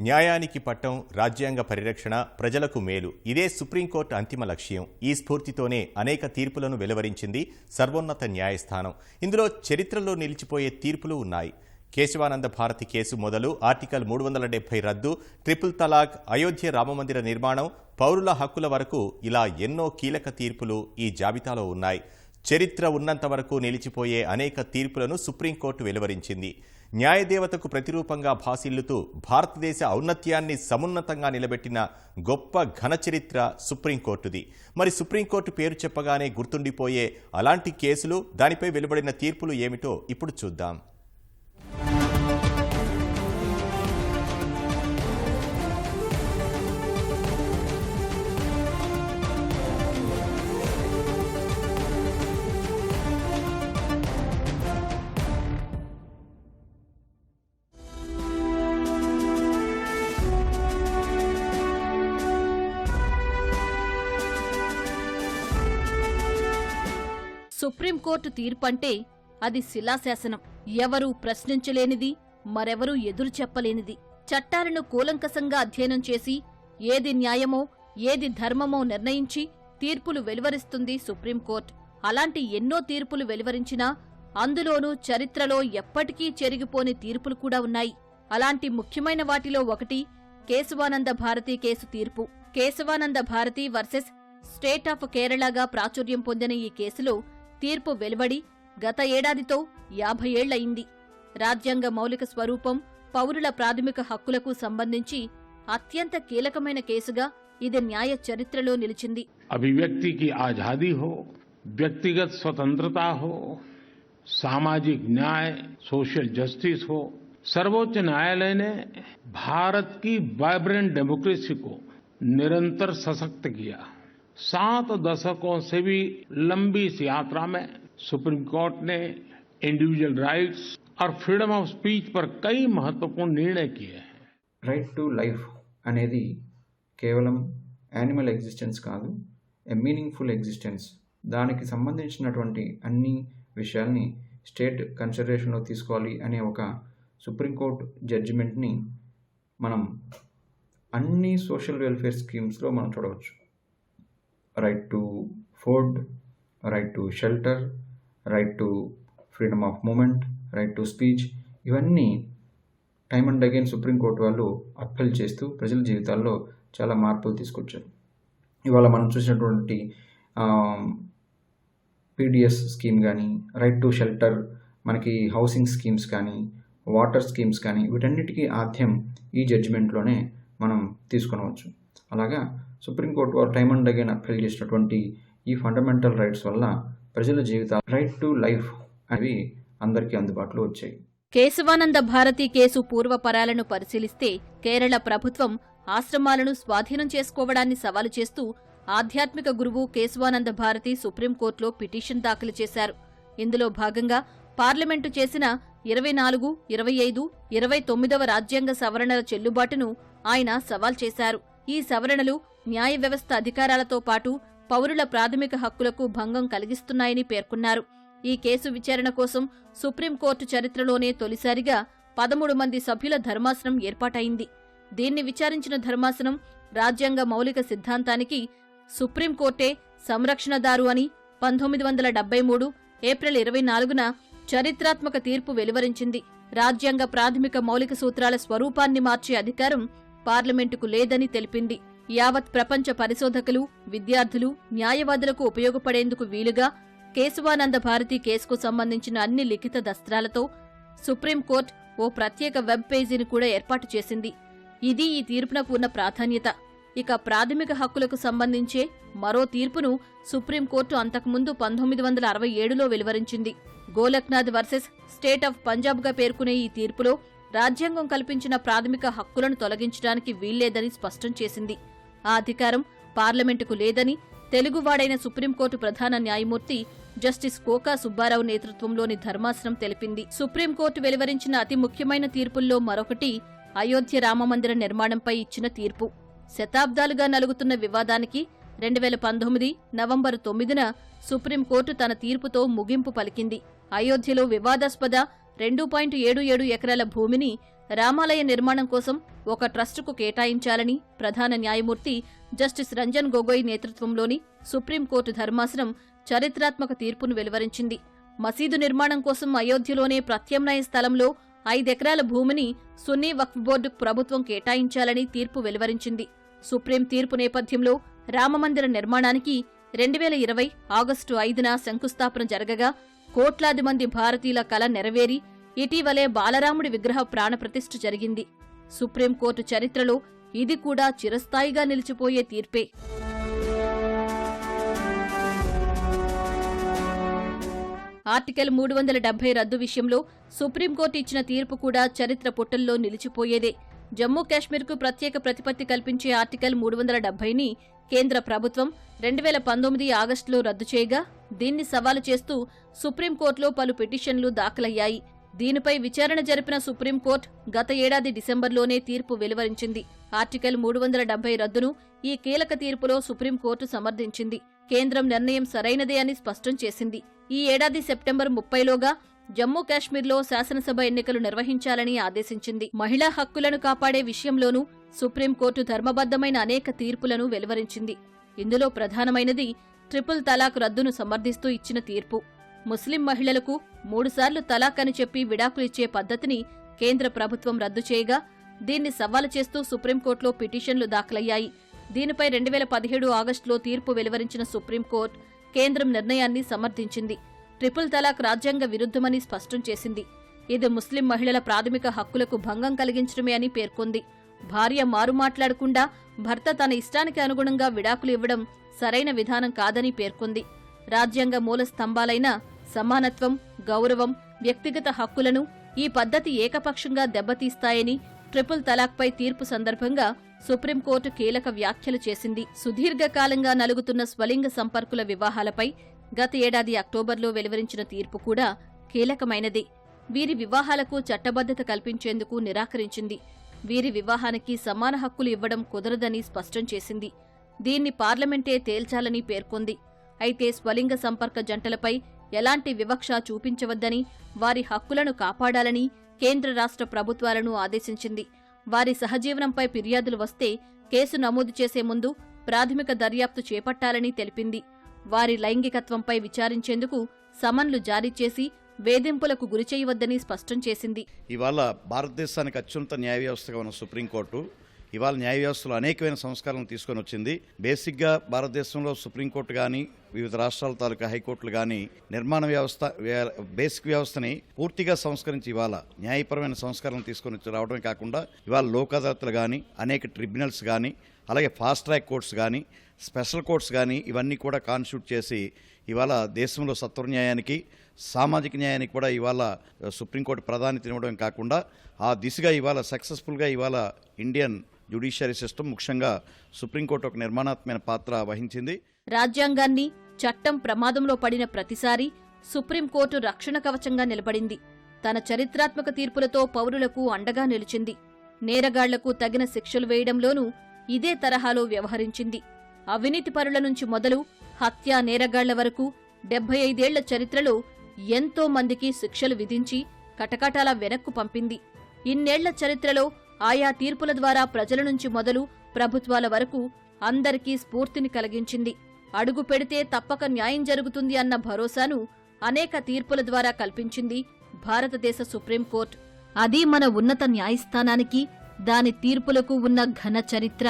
న్యాయానికి పట్టం, రాజ్యాంగ పరిరక్షణ, ప్రజలకు మేలు ఇదే సుప్రీంకోర్టు అంతిమ లక్ష్యం. ఈ స్ఫూర్తితోనే అనేక తీర్పులను వెలువరించింది సర్వోన్నత న్యాయస్థానం. ఇందులో చరిత్రలో నిలిచిపోయే తీర్పులు ఉన్నాయి. కేశవానంద భారతి కేసు మొదలు ఆర్టికల్ 370 రద్దు, ట్రిపుల్ తలాక్, అయోధ్య రామమందిర నిర్మాణం, పౌరుల హక్కుల వరకు ఇలా ఎన్నో కీలక తీర్పులు ఈ జాబితాలో ఉన్నాయి. చరిత్ర ఉన్నంత వరకు నిలిచిపోయే అనేక తీర్పులను సుప్రీంకోర్టు వెలువరించింది. న్యాయదేవతకు ప్రతిరూపంగా భాసిల్లుతూ భారతదేశ ఔన్నత్యాన్ని సమున్నతంగా నిలబెట్టిన గొప్ప ఘన చరిత్ర సుప్రీంకోర్టుది. మరి సుప్రీంకోర్టు పేరు చెప్పగానే గుర్తుండిపోయే అలాంటి కేసులు, దానిపై వెలువడిన తీర్పులు ఏమిటో ఇప్పుడు చూద్దాం. సుప్రీంకోర్టు తీర్పంటే అది శిలాశాసనం. ఎవరూ ప్రశ్నించలేనిది, మరెవరూ ఎదురు చెప్పలేనిది. చట్టాలను కూలంకసంగా అధ్యయనం చేసి ఏది న్యాయమో ఏది ధర్మమో నిర్ణయించి తీర్పులు వెలువరిస్తుంది సుప్రీంకోర్టు. అలాంటి ఎన్నో తీర్పులు వెలువరించినా అందులోనూ చరిత్రలో ఎప్పటికీ చెరిగిపోని తీర్పులు కూడా ఉన్నాయి. అలాంటి ముఖ్యమైన వాటిలో ఒకటి కేశవానంద భారతి కేసు తీర్పు. Kesavananda Bharati versus state of కేరళగా ప్రాచుర్యం పొందిన ఈ కేసులో తీర్పు వెలువడి గత ఏడాదితో 50 ఏళ్లయింది. రాజ్యాంగ మౌలిక స్వరూపం, పౌరుల ప్రాథమిక హక్కులకు సంబంధించి అత్యంత కీలకమైన కేసుగా ఇది న్యాయ చరిత్రలో నిలిచింది. అభివ్యక్తి की आजादी हो, व्यक्तिगत स्वतंत्रता हो, सामाजिक न्याय, सोशल जस्टिस हो, सर्वोच्च न्यायालय ने भारत की वाइब्रेंट डेमोक्रेसी को निरंतर सशक्त किया. 7 दशकों से भी लंबी इस यात्रा में सुप्रीम कोर्ट ने इंडिविजुअल राइट्स और फ्रीडम ऑफ स्पीच पर कई महत्वपूर्ण निर्णय किए हैं. రైట్ టు లైఫ్ అనేది కేవలం యానిమల్ ఎగ్జిస్టెన్స్ కాదు, ఏ మీనింగ్ఫుల్ ఎగ్జిస్టెన్స్. దానికి సంబంధించినటువంటి అన్ని విషయాల్ని స్టేట్ కన్సిడరేషన్లో తీసుకోవాలి అనే ఒక సుప్రీంకోర్టు జడ్జిమెంట్ని మనం అన్ని సోషల్ వెల్ఫేర్ స్కీమ్స్లో మనం చూడవచ్చు. Right to food, right to shelter, right to freedom of movement, right to speech, ఇవన్నీ టైమ్ అండ్ అగైన్ సుప్రీంకోర్టు వాళ్ళు అప్పీల్ చేస్తూ ప్రజల జీవితాల్లో చాలా మార్పులు తీసుకొచ్చారు. ఇవాళ మనం చూసినటువంటి పీడిఎస్ స్కీమ్ కానీ, రైట్ టు షెల్టర్, మనకి హౌసింగ్ స్కీమ్స్ కానీ, వాటర్ స్కీమ్స్ కానీ, వీటన్నిటికీ ఆద్యం ఈ జడ్జిమెంట్లోనే మనం తీసుకొనవచ్చు. అలాగా సుప్రీంకోర్టు వారు టైమ్ అండ్ అగైన్ అప్పీల్ చేసినటువంటి ఈ ఫండమెంటల్ రైట్స్ వల్ల ప్రజల జీవితాలు, రైట్ టు లైఫ్ అనేవి అందరికీ అందుబాటులో వచ్చాయి. కేశవానంద భారతి కేసు పూర్వపరాలను పరిశీలిస్తే కేరళ ప్రభుత్వం ఆశ్రమాలను స్వాధీనం చేసుకోవడాన్ని సవాలు చేస్తూ ఆధ్యాత్మిక గురువు కేశవానంద భారతి సుప్రీంకోర్టులో పిటిషన్ దాఖలు చేశారు. ఇందులో భాగంగా పార్లమెంటు చేసిన 24, 25, 29వ రాజ్యాంగ సవరణల చెల్లుబాటును ఆయన సవాల్ చేశారు. ఈ సవరణలు న్యాయ వ్యవస్థ అధికారాలతో పాటు పౌరుల ప్రాథమిక హక్కులకు భంగం కలిగిస్తున్నాయని పేర్కొన్నారు. ఈ కేసు విచారణ కోసం సుప్రీంకోర్టు చరిత్రలోనే తొలిసారిగా 13 మంది సభ్యుల ధర్మాసనం ఏర్పాటైంది. దీన్ని విచారించిన ధర్మాసనం రాజ్యాంగ మౌలిక సిద్ధాంతానికి సుప్రీంకోర్టే సంరక్షణదారు అని 1973 ఏప్రిల్ 24న చరిత్రాత్మక తీర్పు వెలువరించింది. రాజ్యాంగ ప్రాథమిక మౌలిక సూత్రాల స్వరూపాన్ని మార్చే అధికారం పార్లమెంటుకు లేదని తెలిపింది. యావత్ ప్రపంచ పరిశోధకులు, విద్యార్థులు, న్యాయవాదులకు ఉపయోగపడేందుకు వీలుగా కేశవానంద భారతి కేసుకు సంబంధించిన అన్ని లిఖిత దస్త్రాలతో సుప్రీంకోర్టు ఓ ప్రత్యేక వెబ్ పేజీని కూడా ఏర్పాటు చేసింది. ఇది ఈ తీర్పునకు ఉన్న ప్రాధాన్యత. ఇక ప్రాథమిక హక్కులకు సంబంధించే మరో తీర్పును సుప్రీంకోర్టు అంతకుముందు 1967లో వెలువరించింది. గోలక్నాథ్ వర్సెస్ స్టేట్ ఆఫ్ పంజాబ్గా పేర్కొనే ఈ తీర్పులో రాజ్యాంగం కల్పించిన ప్రాథమిక హక్కులను తొలగించడానికి వీల్లేదని స్పష్టం చేసింది. ఆ అధికారం పార్లమెంటుకు లేదని తెలుగువాడైన సుప్రీంకోర్టు ప్రధాన న్యాయమూర్తి జస్టిస్ కోకా సుబ్బారావు నేతృత్వంలోని ధర్మాసనం తెలిపింది. సుప్రీంకోర్టు వెలువరించిన అతి ముఖ్యమైన తీర్పుల్లో మరొకటి అయోధ్య రామమందిర నిర్మాణంపై ఇచ్చిన తీర్పు. శతాబ్దాలుగా నలుగుతున్న వివాదానికి 2019 నవంబర్ 9న సుప్రీంకోర్టు తన తీర్పుతో ముగింపు పలికింది. అయోధ్యలో వివాదాస్పద 2.77 ఎకరాల భూమిని రామాలయ నిర్మాణం కోసం ఒక ట్రస్టుకు కేటాయించాలని ప్రధాన న్యాయమూర్తి జస్టిస్ రంజన్ గొగోయ్ నేతృత్వంలోని సుప్రీంకోర్టు ధర్మాసనం చరిత్రాత్మక తీర్పును వెలువరించింది. మసీదు నిర్మాణం కోసం అయోధ్యలోనే ప్రత్యామ్నాయ స్థలంలో 5 ఎకరాల భూమిని సున్నీ వక్ఫ్ బోర్డుకు ప్రభుత్వం కేటాయించాలని తీర్పు వెలువరించింది. సుప్రీం తీర్పు నేపథ్యంలో రామమందిర నిర్మాణానికి 2020 ఆగస్టు 5న శంకుస్థాపన జరగగా కోట్లాది మంది భారతీయుల కల నెరవేరి ఇటీవలే బాలరాముడి విగ్రహ ప్రాణప్రతిష్ఠ జరిగింది. సుప్రీంకోర్టు చరిత్రలో ఇది కూడా చిరస్థాయిగా నిలిచిపోయే తీర్పే. ఆర్టికల్ 370 రద్దు విషయంలో సుప్రీంకోర్టు ఇచ్చిన తీర్పు కూడా చరిత్ర పుటల్లో నిలిచిపోయేదే. జమ్మూ కాశ్మీర్కు ప్రత్యేక ప్రతిపత్తి కల్పించే ఆర్టికల్ 370ని కేంద్ర ప్రభుత్వం 2019 ఆగస్టులో రద్దు చేయగా దీన్ని సవాలు చేస్తూ సుప్రీంకోర్టులో పలు పిటిషన్లు దాఖలయ్యాయి. దీనిపై విచారణ జరిపిన సుప్రీంకోర్టు గత ఏడాది డిసెంబర్లోనే తీర్పు వెలువరించింది. ఆర్టికల్ 370 రద్దును ఈ కీలక తీర్పులో సుప్రీంకోర్టు సమర్థించింది. కేంద్రం నిర్ణయం సరైనదే అని స్పష్టం చేసింది. ఈ ఏడాది సెప్టెంబర్ 30లోగా జమ్మూ కాశ్మీర్లో శాసనసభ ఎన్నికలు నిర్వహించాలని ఆదేశించింది. మహిళా హక్కులను కాపాడే విషయంలోనూ సుప్రీంకోర్టు ధర్మబద్ధమైన అనేక తీర్పులను వెలువరించింది. ఇందులో ప్రధానమైనది ట్రిపుల్ తలాక్ రద్దును సమర్థిస్తూ ఇచ్చిన తీర్పు. ముస్లిం మహిళలకు 3 సార్లు తలాక్ అని చెప్పి విడాకులిచ్చే పద్ధతిని కేంద్ర ప్రభుత్వం రద్దు చేయగా దీన్ని సవాలు చేస్తూ సుప్రీంకోర్టులో పిటిషన్లు దాఖలయ్యాయి. దీనిపై 2017 ఆగస్టులో తీర్పు వెలువరించిన సుప్రీంకోర్టు కేంద్రం నిర్ణయాన్ని సమర్థించింది. ట్రిపుల్ తలాక్ రాజ్యాంగ విరుద్ధమని స్పష్టం చేసింది. ఇది ముస్లిం మహిళల ప్రాథమిక హక్కులకు భంగం కలిగించడమే అని పేర్కొంది. భార్య మారుమాట్లాడకుండా భర్త తన ఇష్టానికి అనుగుణంగా విడాకులు ఇవ్వడం సరైన విధానం కాదని పేర్కొంది. రాజ్యాంగ మూల స్తంభాలైన సమానత్వం, గౌరవం, వ్యక్తిగత హక్కులను ఈ పద్ధతి ఏకపక్షంగా దెబ్బతీస్తాయని ట్రిపుల్ తలాక్పై తీర్పు సందర్భంగా సుప్రీంకోర్టు కీలక వ్యాఖ్యలు చేసింది. సుదీర్ఘకాలంగా నలుగుతున్న స్వలింగ సంపర్కుల వివాహాలపై గత ఏడాది అక్టోబర్లో వెలువరించిన తీర్పు కూడా కీలకమైనది. వీరి వివాహాలకు చట్టబద్ధత కల్పించేందుకు నిరాకరించింది. వీరి వివాహానికి సమాన హక్కులు ఇవ్వడం కుదరదని స్పష్టం చేసింది. దీన్ని పార్లమెంటే తేల్చాలని పేర్కొంది. అయితే స్వలింగ సంపర్క జంటలపై ఎలాంటి వివక్ష చూపించవద్దని, వారి హక్కులను కాపాడాలని కేంద్ర రాష్ట్ర ప్రభుత్వాలను ఆదేశించింది. వారి సహజీవనంపై ఫిర్యాదులు వస్తే కేసు నమోదు చేసే ముందు ప్రాథమిక దర్యాప్తు చేపట్టాలని తెలిపింది. వారి లైంగికత్వంపై విచారించేందుకు సమన్లు జారీ చేసి వేధింపులకు గురిచేయవద్దని స్పష్టం చేసింది. ఇవాళ భారతదేశానికి అత్యున్నత న్యాయ వ్యవస్థగా ఉన్న సుప్రీంకోర్టు ఇవాళ న్యాయ వ్యవస్థలో అనేకమైన సంస్కరణలు తీసుకొని వచ్చింది. బేసిక్గా భారతదేశంలో సుప్రీంకోర్టు కానీ, వివిధ రాష్ట్రాల తాలూకా హైకోర్టులు కానీ నిర్మాణ వ్యవస్థ బేసిక్ వ్యవస్థని పూర్తిగా సంస్కరించి ఇవాళ న్యాయపరమైన సంస్కరణలు తీసుకొని రావడమే కాకుండా ఇవాళ లోక్ అదాలత్లు కానీ, అనేక ట్రిబ్యునల్స్ కానీ, అలాగే ఫాస్ట్ ట్రాక్ కోర్ట్స్ కానీ, స్పెషల్ కోర్ట్స్ కానీ ఇవన్నీ కూడా కాన్స్టిట్యూట్ చేసి ఇవాళ దేశంలో సత్వర న్యాయానికి, సామాజిక న్యాయానికి కూడా ఇవాళ సుప్రీంకోర్టు ప్రాధాన్యత ఇవ్వడం కాకుండా ఆ దిశగా ఇవాళ సక్సెస్ఫుల్గా ఇవాళ ఇండియన్ జ్యుడిషియరీ సిస్టమ్, ముఖ్యంగా సుప్రీంకోర్టు ఒక నిర్మాణాత్మక పాత్ర వహించింది. రాజ్యాంగాన్ని, చట్టం ప్రమాదంలో పడిన ప్రతిసారి సుప్రీంకోర్టు రక్షణ కవచంగా నిలబడింది. తన చరిత్రాత్మక తీర్పులతో పౌరులకు అండగా నిలిచింది. నేరగాళ్లకు తగిన శిక్షలు వేయడంలోనూ ఇదే తరహాలో వ్యవహరించింది. అవినీతిపరుల నుంచి మొదలు హత్యా నేరగాళ్ల వరకు 75 ఏళ్ల చరిత్రలో ఎంతో మందికి శిక్షలు విధించి కటకటాల వెనక్కు పంపింది. ఇన్నేళ్ల చరిత్రలో ఆయా తీర్పుల ద్వారా ప్రజల నుంచి మొదలు ప్రభుత్వాల వరకు అందరికీ స్ఫూర్తిని కలిగించింది. అడుగు పెడితే తప్పక న్యాయం జరుగుతుంది అన్న భరోసాను అనేక తీర్పుల ద్వారా కల్పించింది భారతదేశ సుప్రీంకోర్టు. అది మన ఉన్నత న్యాయస్థానానికి, దాని తీర్పులకు ఉన్న ఘన చరిత్ర.